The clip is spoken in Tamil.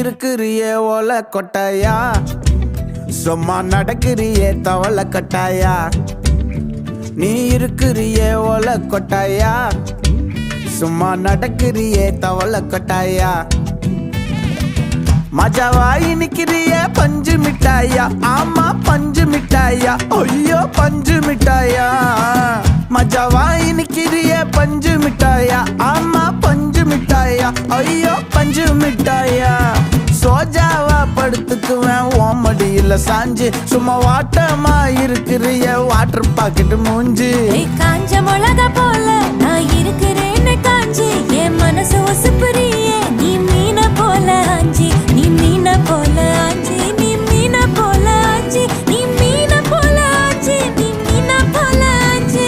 இருக்கிறியே ஓல கொட்டாயா, சும்மா நடக்கிறியே தவள கட்டாயா. நீ இருக்கிறியே ஓல கொட்டாயா, சும்மா நடக்கிறியே தவள கொட்டாயா. மஜாவாயி நிக்கிறிய பஞ்சு மிட்டாயா, ஆமா பஞ்சு மிட்டாயா, ஐயோ பஞ்சு மிட்டாயா. மஜாவாயி நிக்கிறிய பஞ்சு மிட்டாயா, ஆமா பஞ்சு மிட்டாயா, ஐயோ பஞ்சு மிட்டாயா. சோஜாவா படுத்துக்குவேன் ஓமடியில சாஞ்சு, சும்மா வாட்டமா இருக்கிறிய வாட்டர் பாக்கெட் மூஞ்சி. காஞ்ச மிளகா போல நான் இருக்கிறேன்னு காஞ்சி என் மனசு ஒசுப்புற